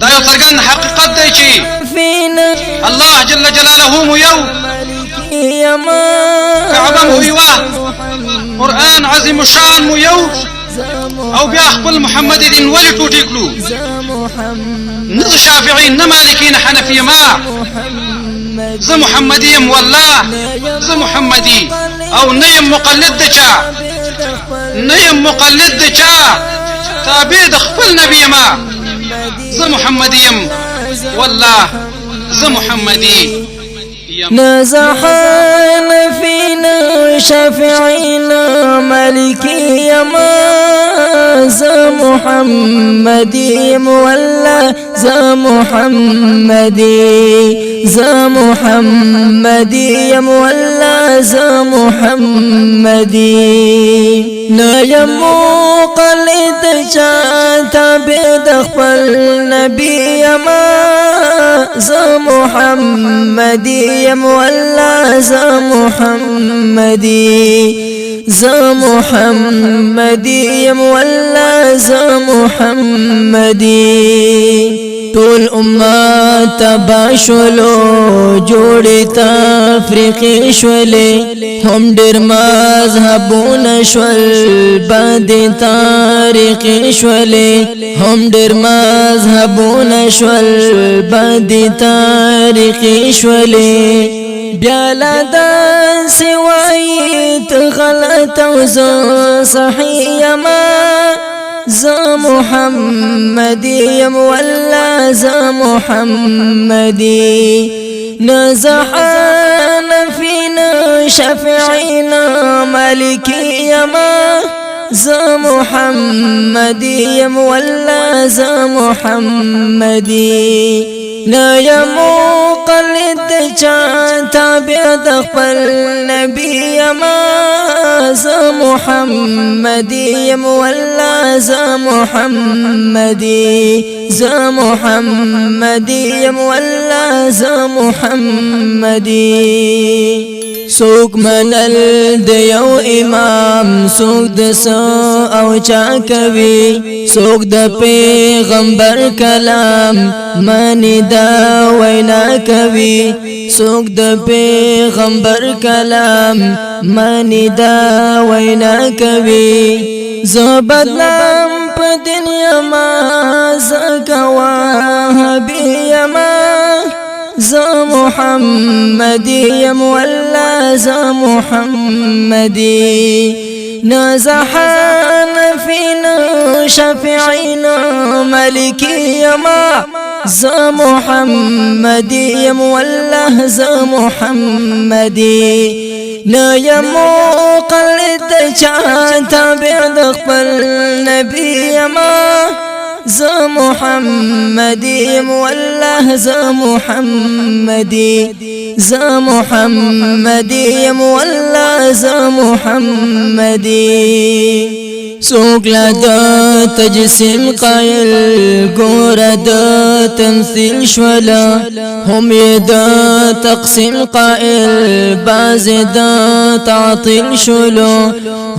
دا یو څرګند حقیقت دی چې الله جل جلاله مو یو، کعبه مو یوه، قرآن عظیم الشان مو یو، او بیا خپل محمد دین ولې ټوټې کړو؟ نه شافعي نه مالکي نه حنفي، ما زه محمدي یم والله، زه محمدي او نه یم مقلد د چا، نه یم مقلد د چا، تابع د خپل نبي ما، زه محمدي یم والله، زه محمدي نزحان فينا شافعينا مالكي يما زا محمدي والله زا محمدي زا محمدي والله زا محمدي نيمو قلد شاتا بدخل النبي يما زا محمدي والله زا محمدي زا محمدي والله زا محمدي طول امت تباشلو جوړی تفریقی شولې هم ډېر مذهبونه شول باندې تاریخي شولې هم ډېر مذهبونه شول باندې تاریخي شولې بیا لا داسې وایي ته غلط او زه صحیح یمه زا محمدي والله زا محمدي نزحان فينا شافعينا مالكي يما زا محمدي والله زا محمدي لا يمو قلد جان تابع دخل نبي يما زا محمدي والله زا محمدي زا محمدي والله زا محمدي سوک منل د یو امام سوک د سو او چا کوي سوک د پیغمبر کلام مانی دا وینا کوي سوک د پیغمبر کلام مانی دا وینا کوي زبدلم په دنیا ما زکوا بیا ما زا محمدي والله زا محمدي نزحان فينا شافعينا مالكي يما زا محمدي والله زا محمدي لا يمو قلد شان تابع دخل نبي يما زا محمدي والله زا محمدي زا محمدي والله زا محمدي سوق لدا تجسيم قائل قورة دا تمثيل شولا هم يدا تقسيم قائل باز دا تعطيل شلو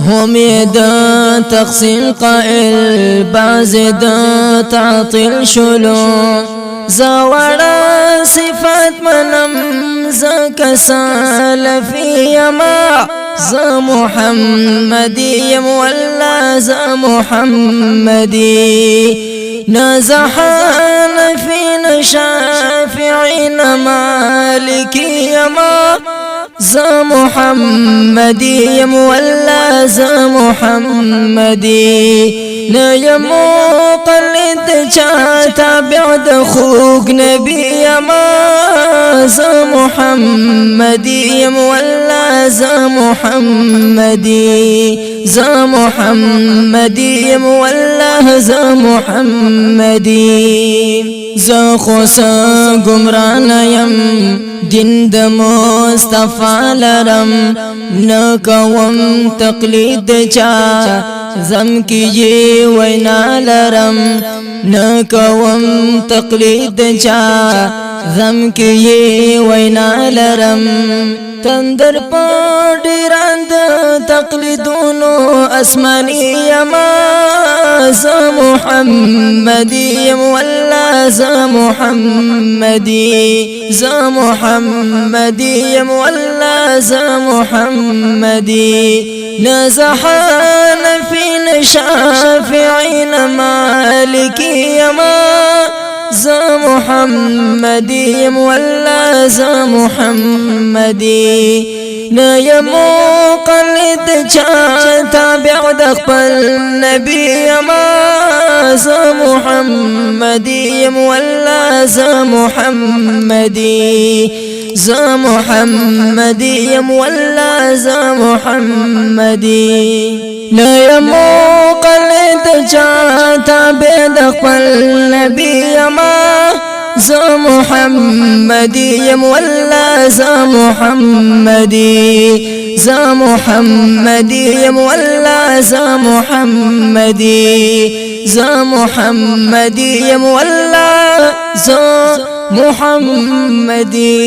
هم يدا تقسيم قائل باز دا تعطيل شلو زوارا صفات منم زكا سالفي يما زا محمدي والله زا محمدي نزحان فينا شافعين مالكي يما زا محمدي والله زا محمدي لا يمو قلد جاتا بعد خوق نبي يما زا محمدي والله زا محمدي زا محمدي والله زا محمدي زا خوصا گمران یم دین د مصطفی لرم نکوم تقلید چا زم کی وینا لرم نکوم تقلید چا زم کی وینا لرم تندر پډیران د تقلیدونو اسماني یما ز محمدي والله ز محمدي ز محمدي والله ز محمدي نزحان في شافعين مالكي يما ز محمدي والله ز محمدي لا يمو قلد چا تابع د خپل نبي يما ز محمدي والله ز محمدي ز محمدي والله ز محمدي لا يمو قلد چا تابع د خپل نبي يما ز محمدي والله ز محمدي ز محمدي والله ز محمدي ز محمدي والله ز محمدي